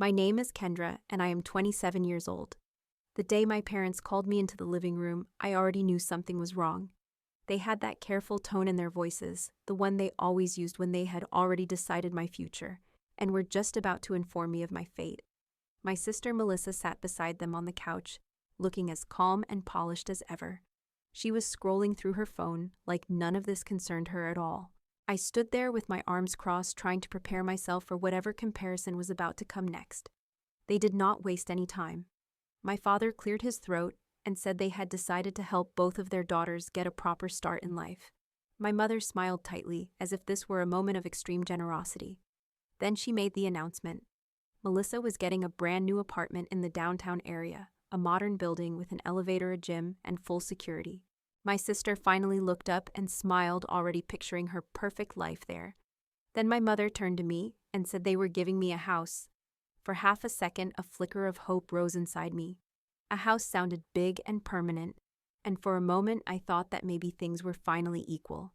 My name is Kendra, and I am 27 years old. The day my parents called me into the living room, I already knew something was wrong. They had that careful tone in their voices, the one they always used when they had already decided my future, and were just about to inform me of my fate. My sister Melissa sat beside them on the couch, looking as calm and polished as ever. She was scrolling through her phone like none of this concerned her at all. I stood there with my arms crossed, trying to prepare myself for whatever comparison was about to come next. They did not waste any time. My father cleared his throat and said they had decided to help both of their daughters get a proper start in life. My mother smiled tightly, as if this were a moment of extreme generosity. Then she made the announcement. Melissa was getting a brand new apartment in the downtown area, a modern building with an elevator, a gym, and full security. My sister finally looked up and smiled, already picturing her perfect life there. Then my mother turned to me and said they were giving me a house. For half a second, a flicker of hope rose inside me. A house sounded big and permanent, and for a moment I thought that maybe things were finally equal.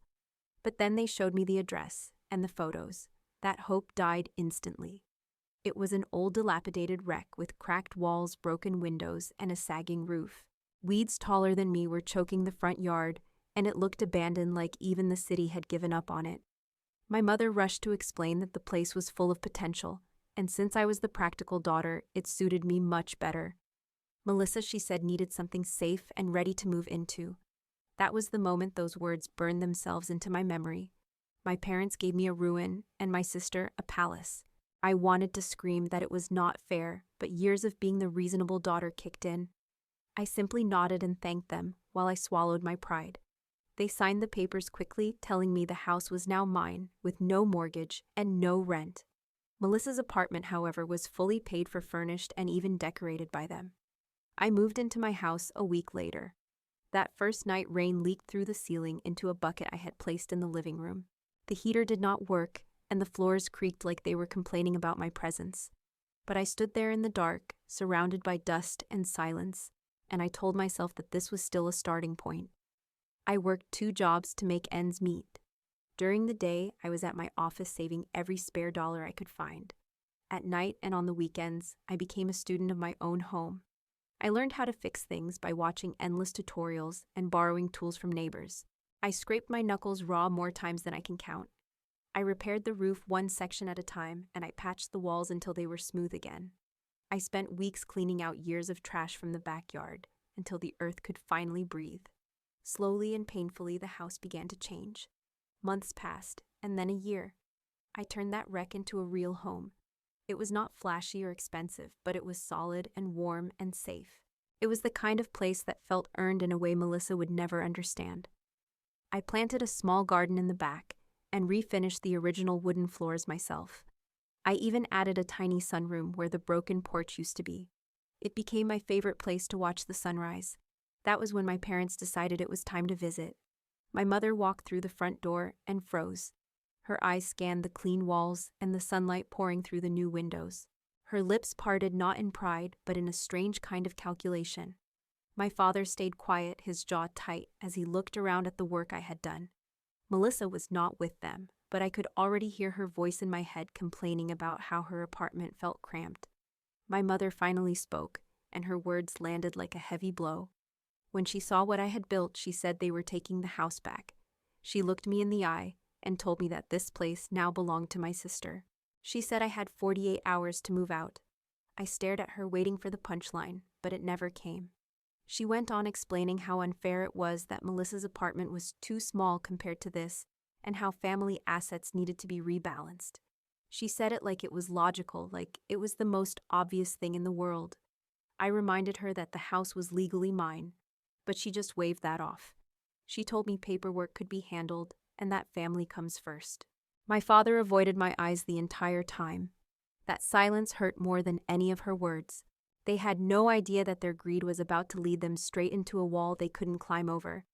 But then they showed me the address and the photos. That hope died instantly. It was an old dilapidated wreck with cracked walls, broken windows, and a sagging roof. Weeds taller than me were choking the front yard, and it looked abandoned, like even the city had given up on it. My mother rushed to explain that the place was full of potential, and since I was the practical daughter, it suited me much better. Melissa, she said, needed something safe and ready to move into. That was the moment those words burned themselves into my memory. My parents gave me a ruin, and my sister a palace. I wanted to scream that it was not fair, but years of being the reasonable daughter kicked in. I simply nodded and thanked them while I swallowed my pride. They signed the papers quickly, telling me the house was now mine, with no mortgage and no rent. Melissa's apartment, however, was fully paid for, furnished, and even decorated by them. I moved into my house a week later. That first night, rain leaked through the ceiling into a bucket I had placed in the living room. The heater did not work, and the floors creaked like they were complaining about my presence. But I stood there in the dark, surrounded by dust and silence, and I told myself that this was still a starting point. I worked 2 jobs to make ends meet. During the day, I was at my office saving every spare dollar I could find. At night and on the weekends, I became a student of my own home. I learned how to fix things by watching endless tutorials and borrowing tools from neighbors. I scraped my knuckles raw more times than I can count. I repaired the roof one section at a time, and I patched the walls until they were smooth again. I spent weeks cleaning out years of trash from the backyard until the earth could finally breathe. Slowly and painfully, the house began to change. Months passed, and then a year. I turned that wreck into a real home. It was not flashy or expensive, but it was solid and warm and safe. It was the kind of place that felt earned in a way Melissa would never understand. I planted a small garden in the back and refinished the original wooden floors myself. I even added a tiny sunroom where the broken porch used to be. It became my favorite place to watch the sunrise. That was when my parents decided it was time to visit. My mother walked through the front door and froze. Her eyes scanned the clean walls and the sunlight pouring through the new windows. Her lips parted, not in pride, but in a strange kind of calculation. My father stayed quiet, his jaw tight, as he looked around at the work I had done. Melissa was not with them, but I could already hear her voice in my head complaining about how her apartment felt cramped. My mother finally spoke, and her words landed like a heavy blow. When she saw what I had built, she said they were taking the house back. She looked me in the eye and told me that this place now belonged to my sister. She said I had 48 hours to move out. I stared at her, waiting for the punchline, but it never came. She went on explaining how unfair it was that Melissa's apartment was too small compared to this, and how family assets needed to be rebalanced. She said it like it was logical, like it was the most obvious thing in the world. I reminded her that the house was legally mine, but she just waved that off. She told me paperwork could be handled, and that family comes first. My father avoided my eyes the entire time. That silence hurt more than any of her words. They had no idea that their greed was about to lead them straight into a wall they couldn't climb over.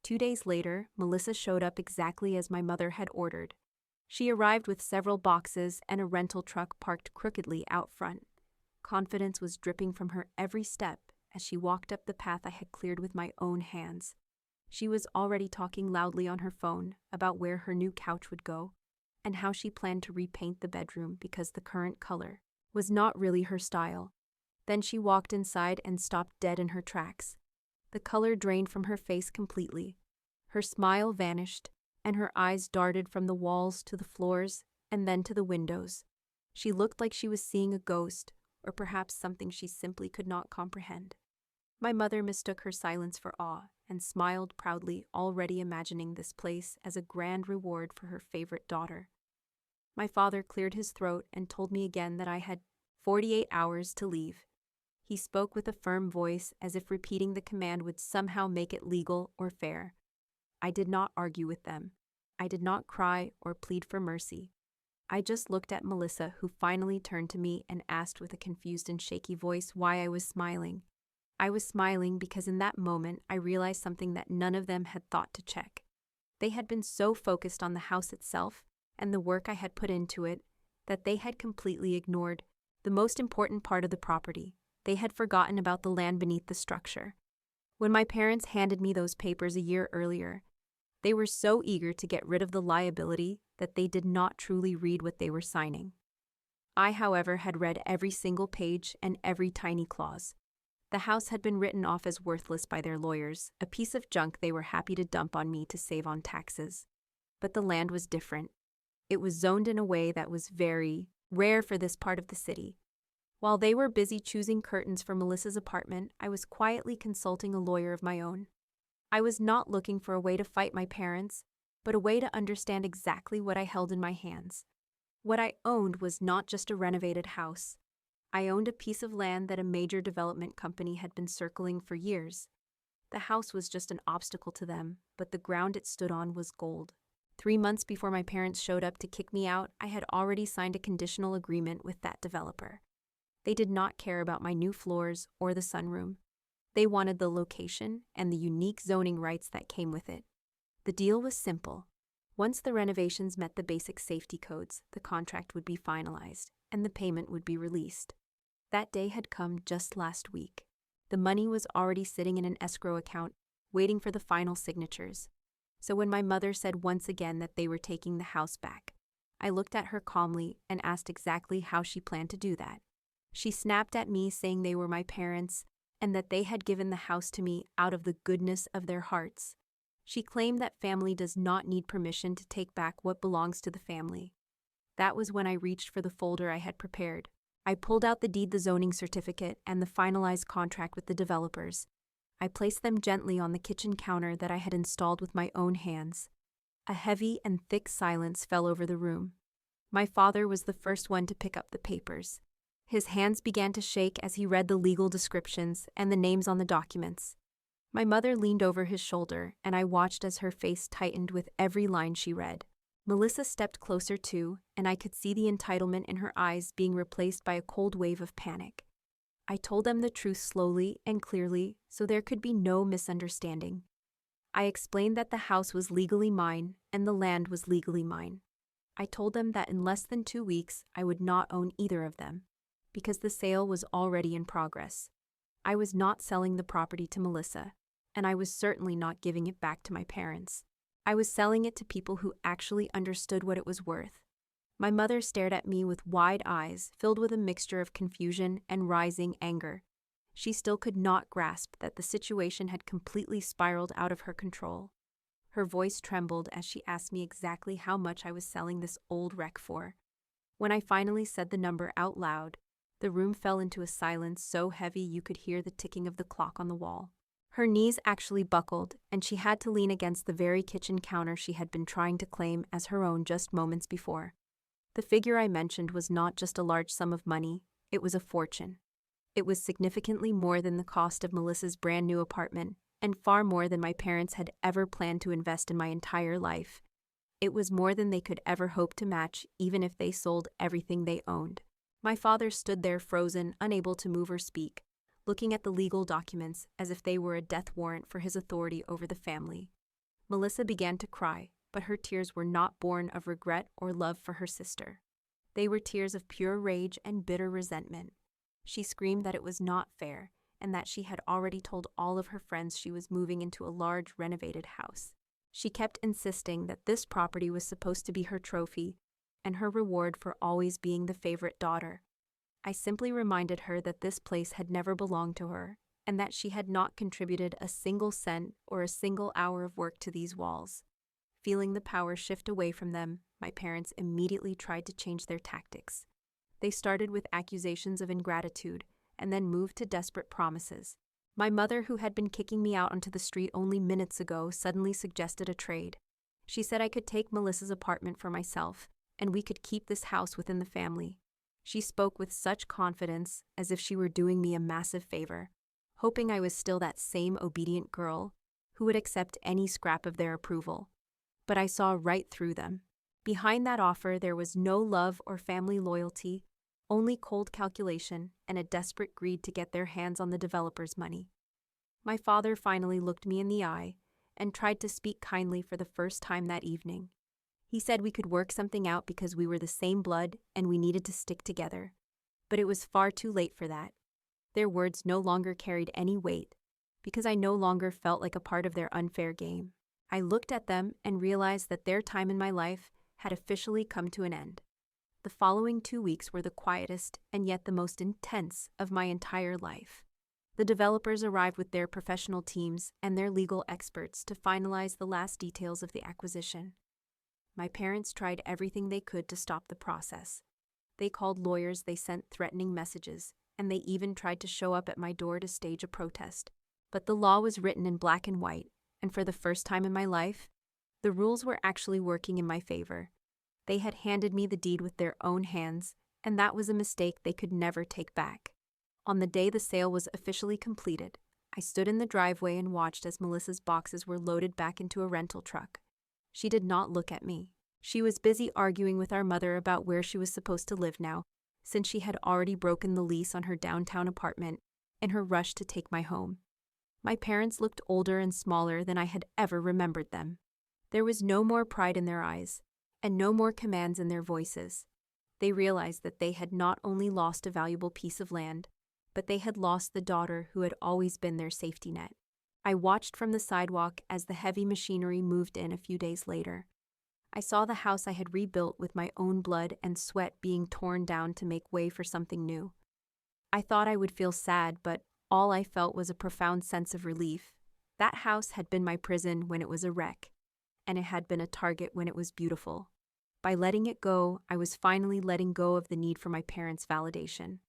2 days later, Melissa showed up exactly as my mother had ordered. She arrived with several boxes and a rental truck parked crookedly out front. Confidence was dripping from her every step as she walked up the path I had cleared with my own hands. She was already talking loudly on her phone about where her new couch would go and how she planned to repaint the bedroom because the current color was not really her style. Then she walked inside and stopped dead in her tracks. The color drained from her face completely. Her smile vanished, and her eyes darted from the walls to the floors and then to the windows. She looked like she was seeing a ghost, or perhaps something she simply could not comprehend. My mother mistook her silence for awe and smiled proudly, already imagining this place as a grand reward for her favorite daughter. My father cleared his throat and told me again that I had 48 hours to leave. He spoke with a firm voice, as if repeating the command would somehow make it legal or fair. I did not argue with them. I did not cry or plead for mercy. I just looked at Melissa, who finally turned to me and asked with a confused and shaky voice why I was smiling. I was smiling because in that moment I realized something that none of them had thought to check. They had been so focused on the house itself and the work I had put into it that they had completely ignored the most important part of the property. They had forgotten about the land beneath the structure. When my parents handed me those papers a year earlier, they were so eager to get rid of the liability that they did not truly read what they were signing. I, however, had read every single page and every tiny clause. The house had been written off as worthless by their lawyers, a piece of junk they were happy to dump on me to save on taxes. But the land was different. It was zoned in a way that was very rare for this part of the city. While they were busy choosing curtains for Melissa's apartment, I was quietly consulting a lawyer of my own. I was not looking for a way to fight my parents, but a way to understand exactly what I held in my hands. What I owned was not just a renovated house. I owned a piece of land that a major development company had been circling for years. The house was just an obstacle to them, but the ground it stood on was gold. 3 months before my parents showed up to kick me out, I had already signed a conditional agreement with that developer. They did not care about my new floors or the sunroom. They wanted the location and the unique zoning rights that came with it. The deal was simple. Once the renovations met the basic safety codes, the contract would be finalized, and the payment would be released. That day had come just last week. The money was already sitting in an escrow account, waiting for the final signatures. So when my mother said once again that they were taking the house back, I looked at her calmly and asked exactly how she planned to do that. She snapped at me, saying they were my parents and that they had given the house to me out of the goodness of their hearts. She claimed that family does not need permission to take back what belongs to the family. That was when I reached for the folder I had prepared. I pulled out the deed, the zoning certificate, and the finalized contract with the developers. I placed them gently on the kitchen counter that I had installed with my own hands. A heavy and thick silence fell over the room. My father was the first one to pick up the papers. His hands began to shake as he read the legal descriptions and the names on the documents. My mother leaned over his shoulder, and I watched as her face tightened with every line she read. Melissa stepped closer too, and I could see the entitlement in her eyes being replaced by a cold wave of panic. I told them the truth slowly and clearly so there could be no misunderstanding. I explained that the house was legally mine and the land was legally mine. I told them that in less than 2 weeks I would not own either of them, because the sale was already in progress. I was not selling the property to Melissa, and I was certainly not giving it back to my parents. I was selling it to people who actually understood what it was worth. My mother stared at me with wide eyes filled with a mixture of confusion and rising anger. She still could not grasp that the situation had completely spiraled out of her control. Her voice trembled as she asked me exactly how much I was selling this old wreck for. When I finally said the number out loud, the room fell into a silence so heavy you could hear the ticking of the clock on the wall. Her knees actually buckled, and she had to lean against the very kitchen counter she had been trying to claim as her own just moments before. The figure I mentioned was not just a large sum of money, it was a fortune. It was significantly more than the cost of Melissa's brand new apartment, and far more than my parents had ever planned to invest in my entire life. It was more than they could ever hope to match, even if they sold everything they owned. My father stood there frozen, unable to move or speak, looking at the legal documents as if they were a death warrant for his authority over the family. Melissa began to cry, but her tears were not born of regret or love for her sister. They were tears of pure rage and bitter resentment. She screamed that it was not fair, and that she had already told all of her friends she was moving into a large renovated house. She kept insisting that this property was supposed to be her trophy and her reward for always being the favorite daughter. I simply reminded her that this place had never belonged to her, and that she had not contributed a single cent or a single hour of work to these walls. Feeling the power shift away from them, my parents immediately tried to change their tactics. They started with accusations of ingratitude, and then moved to desperate promises. My mother, who had been kicking me out onto the street only minutes ago, suddenly suggested a trade. She said I could take Melissa's apartment for myself, and we could keep this house within the family. She spoke with such confidence, as if she were doing me a massive favor, hoping I was still that same obedient girl who would accept any scrap of their approval. But I saw right through them. Behind that offer, there was no love or family loyalty, only cold calculation and a desperate greed to get their hands on the developer's money. My father finally looked me in the eye and tried to speak kindly for the first time that evening. He said we could work something out because we were the same blood and we needed to stick together. But it was far too late for that. Their words no longer carried any weight because I no longer felt like a part of their unfair game. I looked at them and realized that their time in my life had officially come to an end. The following 2 weeks were the quietest and yet the most intense of my entire life. The developers arrived with their professional teams and their legal experts to finalize the last details of the acquisition. My parents tried everything they could to stop the process. They called lawyers, they sent threatening messages, and they even tried to show up at my door to stage a protest. But the law was written in black and white, and for the first time in my life, the rules were actually working in my favor. They had handed me the deed with their own hands, and that was a mistake they could never take back. On the day the sale was officially completed, I stood in the driveway and watched as Melissa's boxes were loaded back into a rental truck. She did not look at me. She was busy arguing with our mother about where she was supposed to live now, since she had already broken the lease on her downtown apartment in her rush to take my home. My parents looked older and smaller than I had ever remembered them. There was no more pride in their eyes, and no more commands in their voices. They realized that they had not only lost a valuable piece of land, but they had lost the daughter who had always been their safety net. I watched from the sidewalk as the heavy machinery moved in a few days later. I saw the house I had rebuilt with my own blood and sweat being torn down to make way for something new. I thought I would feel sad, but all I felt was a profound sense of relief. That house had been my prison when it was a wreck, and it had been a target when it was beautiful. By letting it go, I was finally letting go of the need for my parents' validation.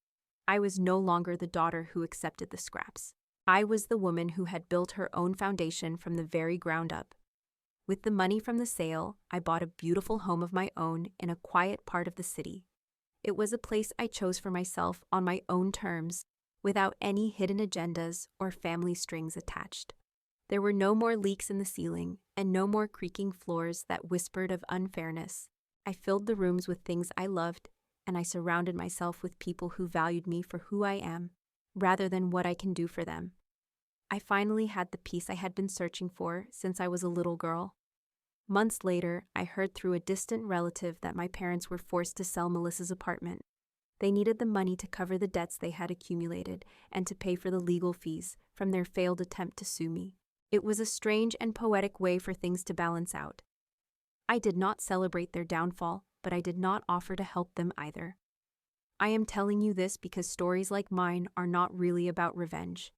I was no longer the daughter who accepted the scraps. I was the woman who had built her own foundation from the very ground up. With the money from the sale, I bought a beautiful home of my own in a quiet part of the city. It was a place I chose for myself on my own terms, without any hidden agendas or family strings attached. There were no more leaks in the ceiling and no more creaking floors that whispered of unfairness. I filled the rooms with things I loved, and I surrounded myself with people who valued me for who I am, rather than what I can do for them. I finally had the peace I had been searching for since I was a little girl. Months later, I heard through a distant relative that my parents were forced to sell Melissa's apartment. They needed the money to cover the debts they had accumulated and to pay for the legal fees from their failed attempt to sue me. It was a strange and poetic way for things to balance out. I did not celebrate their downfall, but I did not offer to help them either. I am telling you this because stories like mine are not really about revenge.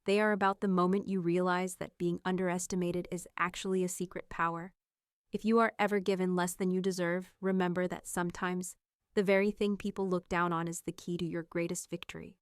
They are about the moment you realize that being underestimated is actually a secret power. If you are ever given less than you deserve, remember that sometimes the very thing people look down on is the key to your greatest victory.